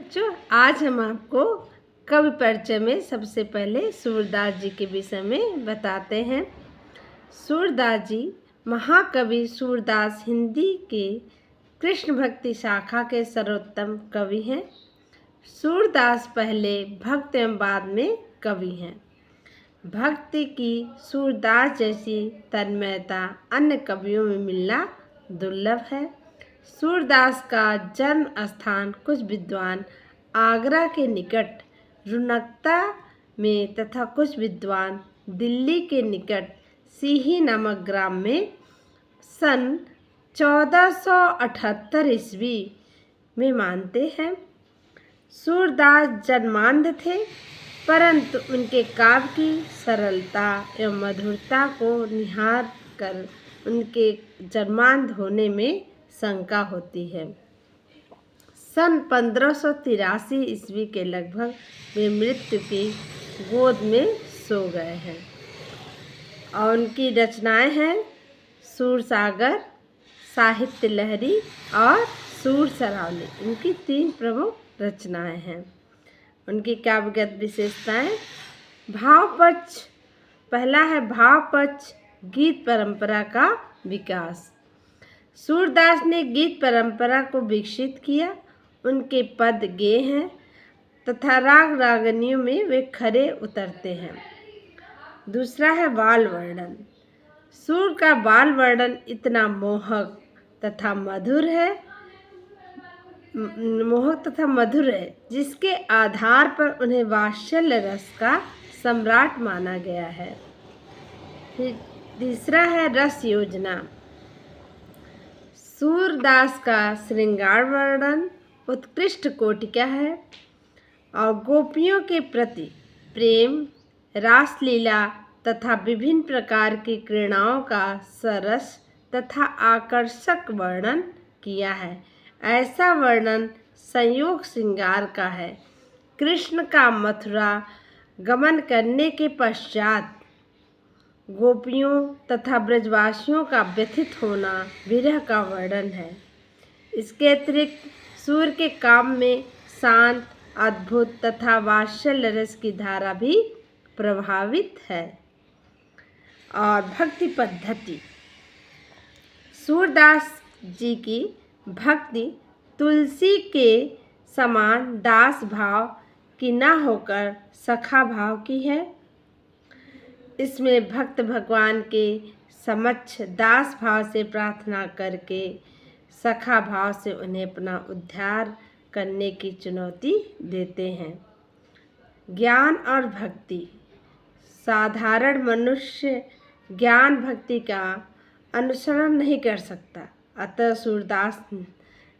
बच्चों, आज हम आपको कवि परिचय में सबसे पहले सूरदास जी के विषय में बताते हैं। सूरदास जी महाकवि सूरदास हिंदी के कृष्ण भक्ति शाखा के सर्वोत्तम कवि हैं। सूरदास पहले भक्त एवं बाद में कवि हैं। भक्ति की सूरदास जैसी तन्मयता अन्य कवियों में मिलना दुर्लभ है। सूरदास का जन्म स्थान कुछ विद्वान आगरा के निकट रुनकता में तथा कुछ विद्वान दिल्ली के निकट सीही नामक ग्राम में सन 1478 ईस्वी में मानते हैं। सूरदास जन्मांध थे, परंतु उनके काव्य की सरलता एवं मधुरता को निहार कर उनके जन्मांध होने में शंका होती है। सन 1583 ईस्वी के लगभग वे मृत्यु की गोद में सो गए हैं और उनकी रचनाएं हैं सूरसागर, साहित्य लहरी और सूर सरावली। इनकी 3 प्रमुख रचनाएं हैं। उनकी काव्यगत विशेषताएं। भावपक्ष। पहला है भावपक्ष, गीत परंपरा का विकास। सूरदास ने गीत परंपरा को विकसित किया। उनके पद गेय हैं तथा राग रागनियों में वे खरे उतरते हैं। दूसरा है बाल वर्णन। सूर का बाल वर्णन इतना मोहक तथा मधुर है जिसके आधार पर उन्हें वात्सल्य रस का सम्राट माना गया है। फिर तीसरा है रस योजना। सूरदास का श्रृंगार वर्णन उत्कृष्ट कोटि का है और गोपियों के प्रति प्रेम, रासलीला तथा विभिन्न प्रकार की क्रीड़ाओं का सरस तथा आकर्षक वर्णन किया है। ऐसा वर्णन संयोग श्रृंगार का है। कृष्ण का मथुरा गमन करने के पश्चात गोपियों तथा ब्रजवासियों का व्यथित होना विरह का वर्णन है। इसके अतिरिक्त सूर के काम में शांत, अद्भुत तथा वात्सल्य रस की धारा भी प्रभावित है। और भक्ति पद्धति। सूरदास जी की भक्ति तुलसी के समान दास भाव की न होकर सखा भाव की है। इसमें भक्त भगवान के समक्ष दास भाव से प्रार्थना करके सखा भाव से उन्हें अपना उद्धार करने की चुनौती देते हैं। ज्ञान और भक्ति। साधारण मनुष्य ज्ञान भक्ति का अनुसरण नहीं कर सकता, अतः सूरदास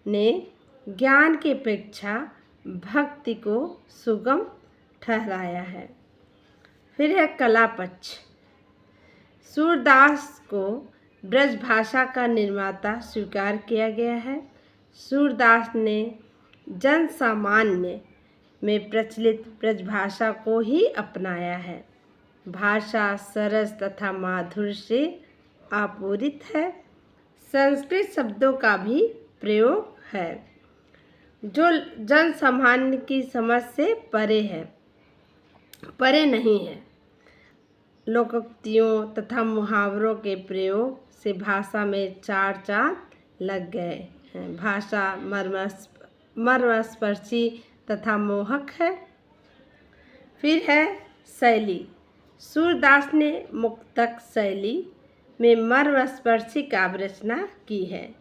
ने ज्ञान की अपेक्षा भक्ति को सुगम ठहराया है। फिर है कला पक्ष। सूरदास को ब्रज भाषा का निर्माता स्वीकार किया गया है। सूरदास ने जन सामान्य में प्रचलित ब्रज भाषा को ही अपनाया है। भाषा सरस तथा माधुर्य से आपूरित है। संस्कृत शब्दों का भी प्रयोग है जो जन सामान्य की समझ से परे नहीं है। लोकोक्तियों तथा मुहावरों के प्रयोग से भाषा में चार चांद लग गए हैं। भाषा मर्मस्पर्शी तथा मोहक है। फिर है शैली। सूरदास ने मुक्तक शैली में मर्मस्पर्शी काव्य रचना की है।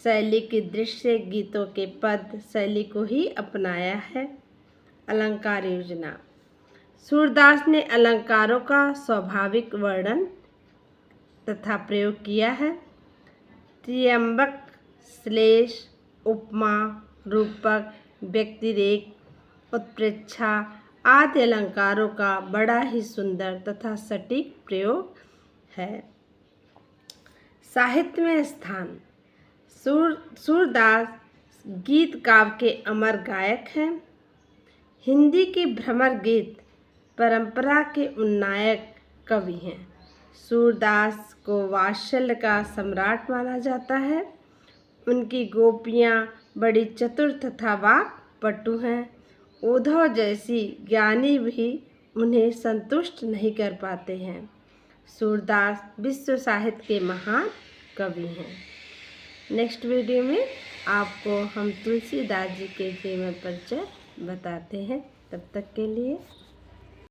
शैली की दृश्य गीतों के पद शैली को ही अपनाया है। अलंकार योजना। सूरदास ने अलंकारों का स्वाभाविक वर्णन तथा प्रयोग किया है। त्र्यंबक, श्लेष, उपमा, रूपक, व्यक्तिरेक, उत्प्रेक्षा आदि अलंकारों का बड़ा ही सुंदर तथा सटीक प्रयोग है। साहित्य में स्थान। सूरदास गीत काव्य के अमर गायक हैं। हिंदी की भ्रमर गीत परंपरा के उन्नायक कवि हैं। सूरदास को वात्सल्य का सम्राट माना जाता है। उनकी गोपियाँ बड़ी चतुर तथा वाक् पटु हैं। उद्धव जैसी ज्ञानी भी उन्हें संतुष्ट नहीं कर पाते हैं। सूरदास विश्व साहित्य के महान कवि हैं। नेक्स्ट वीडियो में आपको हम तुलसीदास जी के जीवन परिचय बताते हैं। तब तक के लिए